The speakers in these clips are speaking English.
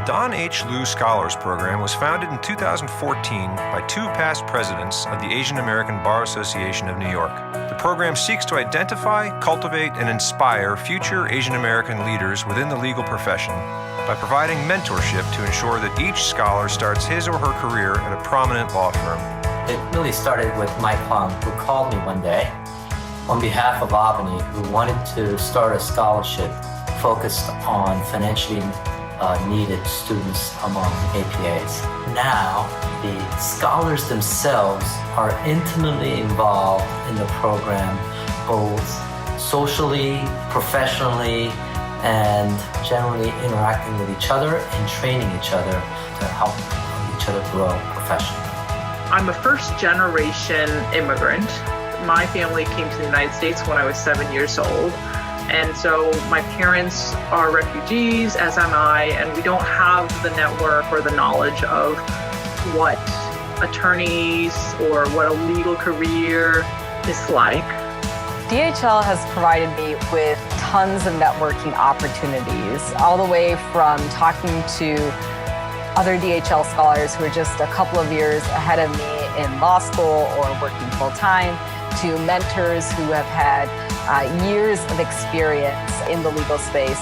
Don H. Liu Scholars Program was founded in 2014 by two past presidents of the Asian American Bar Association of New York. The program seeks to identify, cultivate, and inspire future Asian American leaders within the legal profession by providing mentorship to ensure that each scholar starts his or her career at a prominent law firm. It really started with Mike Hong, who called me one day on behalf of AABANY, who wanted to start a scholarship focused on financially needed students among APAs. Now, the scholars themselves are intimately involved in the program, both socially, professionally, and generally interacting with each other and training each other to help each other grow professionally. I'm a first-generation immigrant. My family came to the United States when I was 7 years old. And so my parents are refugees, as am I, and we don't have the network or the knowledge of what attorneys or what a legal career is like. DHL has provided me with tons of networking opportunities, all the way from talking to other DHL scholars who are just a couple of years ahead of me in law school or working full-time, to mentors who have had years of experience in the legal space.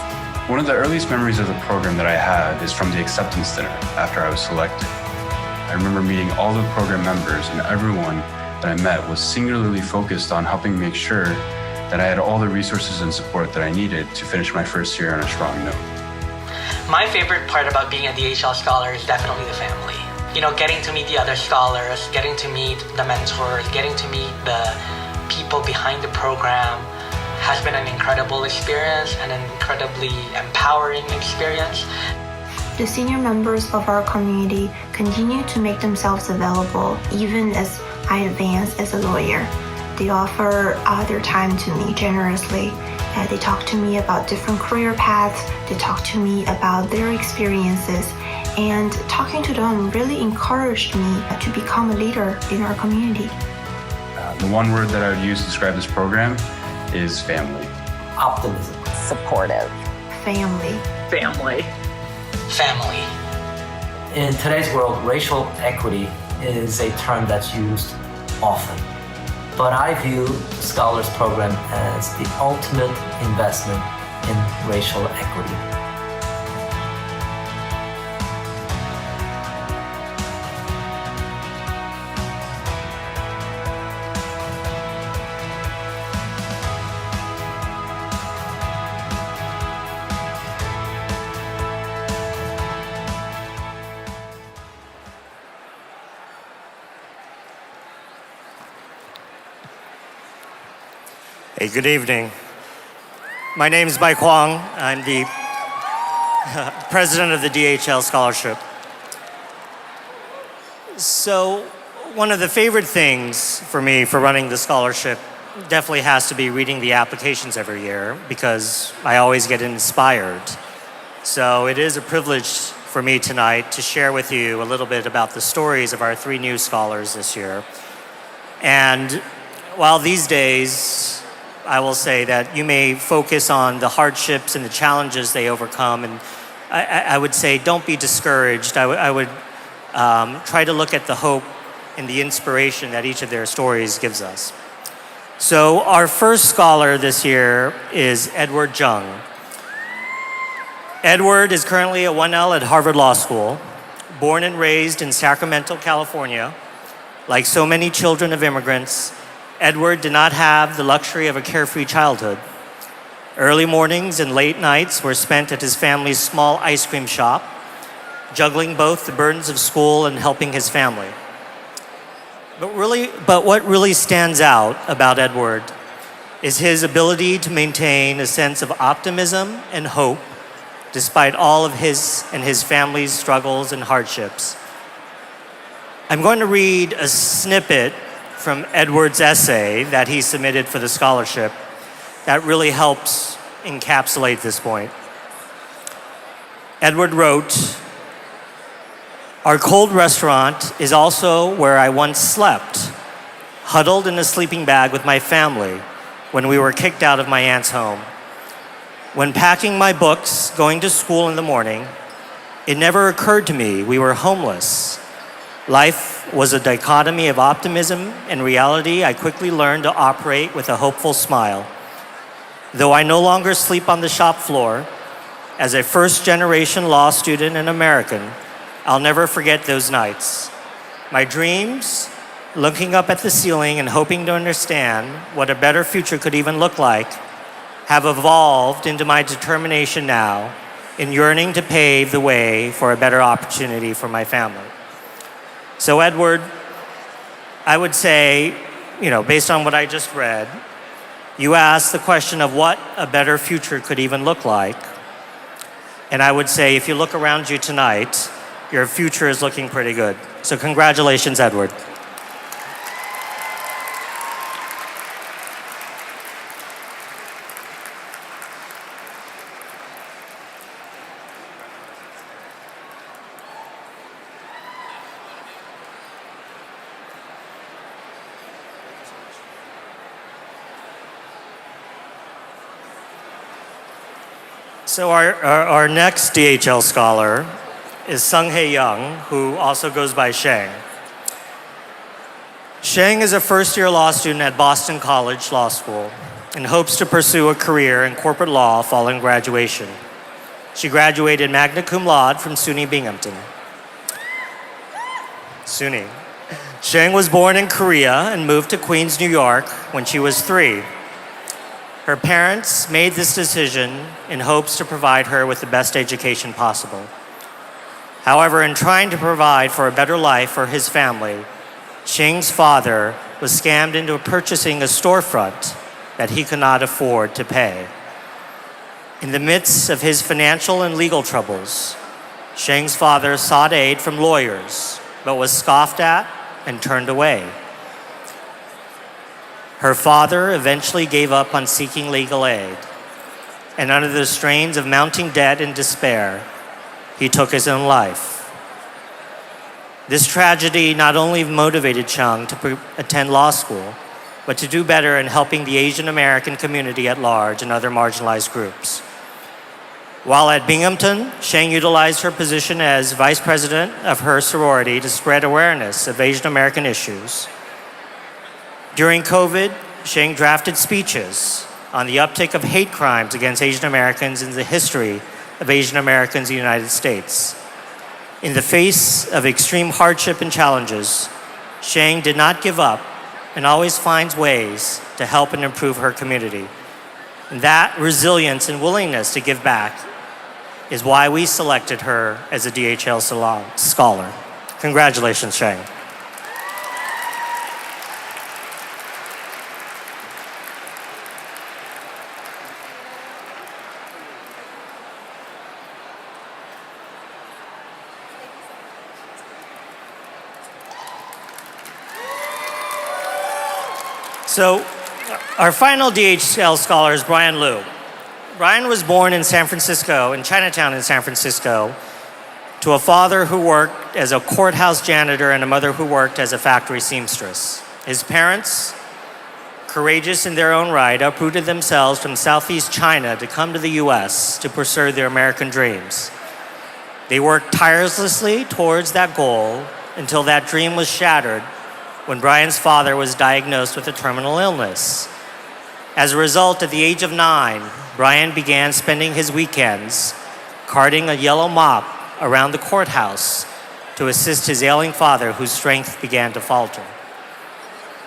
One of the earliest memories of the program that I had is from the acceptance dinner after I was selected. I remember meeting all the program members, and everyone that I met was singularly focused on helping make sure that I had all the resources and support that I needed to finish my first year on a strong note. My favorite part about being a DHL scholar is definitely the family. You know, getting to meet the other scholars, getting to meet the mentors, getting to meet the people behind the program has been an incredible experience and an incredibly empowering experience. The senior members of our community continue to make themselves available even as I advance as a lawyer. They offer their time to me generously. They talk to me about different career paths. They talk to me about their experiences. And talking to them really encouraged me to become a leader in our community. The one word that I would use to describe this program is family. Optimism. Supportive. Family. Family. Family. In today's world, racial equity is a term that's used often. But I view the Scholars Program as the ultimate investment in racial equity. Hey, good evening. My name is Mike Huang. I'm the president of the DHL Scholarship. So, one of the favorite things for me for running the scholarship definitely has to be reading the applications every year because I always get inspired. So it is a privilege for me tonight to share with you a little bit about the stories of our three new scholars this year. And while these days, I will say that you may focus on the hardships and the challenges they overcome, and I would say don't be discouraged. I would try to look at the hope and the inspiration that each of their stories gives us. So our first scholar this year is Edward Jung. Edward is currently a 1L at Harvard Law School, born and raised in Sacramento, California. Like so many children of immigrants, Edward did not have the luxury of a carefree childhood. Early mornings and late nights were spent at his family's small ice cream shop, juggling both the burdens of school and helping his family. But what really stands out about Edward is his ability to maintain a sense of optimism and hope despite all of his and his family's struggles and hardships. I'm going to read a snippet from Edward's essay that he submitted for the scholarship that really helps encapsulate this point. Edward wrote, "Our cold restaurant is also where I once slept, huddled in a sleeping bag with my family when we were kicked out of my aunt's home. When packing my books, going to school in the morning, It never occurred to me we were homeless. Life was a dichotomy of optimism and reality. I quickly learned to operate with a hopeful smile. Though I no longer sleep on the shop floor, as a first-generation law student and American, I'll never forget those nights. My dreams, looking up at the ceiling and hoping to understand what a better future could even look like, have evolved into my determination now in yearning to pave the way for a better opportunity for my family. So Edward, I would say, based on what I just read, you asked the question of what a better future could even look like. And I would say, if you look around you tonight, your future is looking pretty good. So congratulations, Edward. So our next DHL scholar is Seung Hye Yan, who also goes by Seung. Seung is a first-year law student at Boston College Law School and hopes to pursue a career in corporate law following graduation. She graduated magna cum laude from SUNY Binghamton. SUNY. Seung was born in Korea and moved to Queens, New York when she was 3. Her parents made this decision in hopes to provide her with the best education possible. However, in trying to provide for a better life for his family, Seung's father was scammed into purchasing a storefront that he could not afford to pay. In the midst of his financial and legal troubles, Seung's father sought aid from lawyers, but was scoffed at and turned away. Her father eventually gave up on seeking legal aid, and under the strains of mounting debt and despair, he took his own life. This tragedy not only motivated Jung to attend law school, but to do better in helping the Asian American community at large and other marginalized groups. While at Binghamton, Seung utilized her position as vice president of her sorority to spread awareness of Asian American issues. During COVID, Seung drafted speeches on the uptick of hate crimes against Asian Americans in the history of Asian Americans in the United States. In the face of extreme hardship and challenges, Seung did not give up and always finds ways to help and improve her community. And that resilience and willingness to give back is why we selected her as a DHL scholar. Congratulations, Seung. So our final DHL scholar is Brian Liu. Brian was born in San Francisco, in Chinatown in San Francisco, to a father who worked as a courthouse janitor and a mother who worked as a factory seamstress. His parents, courageous in their own right, uprooted themselves from Southeast China to come to the US to pursue their American dreams. They worked tirelessly towards that goal until that dream was shattered when Brian's father was diagnosed with a terminal illness. As a result, at the age of 9, Brian began spending his weekends carting a yellow mop around the courthouse to assist his ailing father, whose strength began to falter.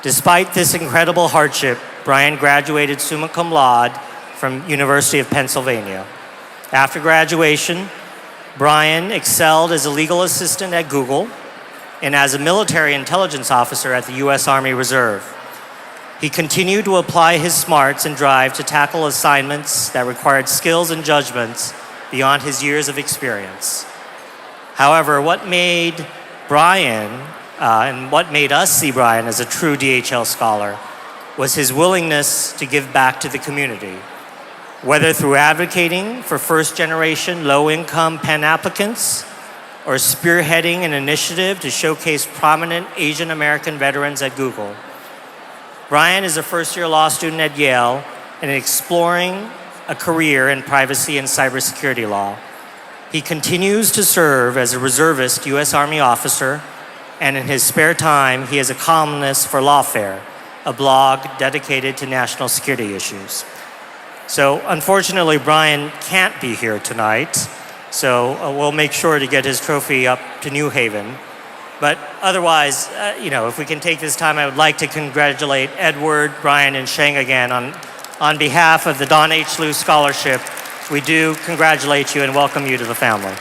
Despite this incredible hardship, Brian graduated summa cum laude from University of Pennsylvania. After graduation, Brian excelled as a legal assistant at Google and as a military intelligence officer at the U.S. Army Reserve. He continued to apply his smarts and drive to tackle assignments that required skills and judgments beyond his years of experience. However, what made Brian, and what made us see Brian as a true DHL scholar, was his willingness to give back to the community, whether through advocating for first-generation low-income Penn applicants or spearheading an initiative to showcase prominent Asian American veterans at Google. Brian is a first-year law student at Yale and exploring a career in privacy and cybersecurity law. He continues to serve as a reservist U.S. Army officer, and in his spare time, he is a columnist for Lawfare, a blog dedicated to national security issues. So unfortunately, Brian can't be here tonight, so we'll make sure to get his trophy up to New Haven. But otherwise, if we can take this time, I would like to congratulate Edward, Brian, and Seung again on behalf of the Don H. Liu Scholarship. We do congratulate you and welcome you to the family.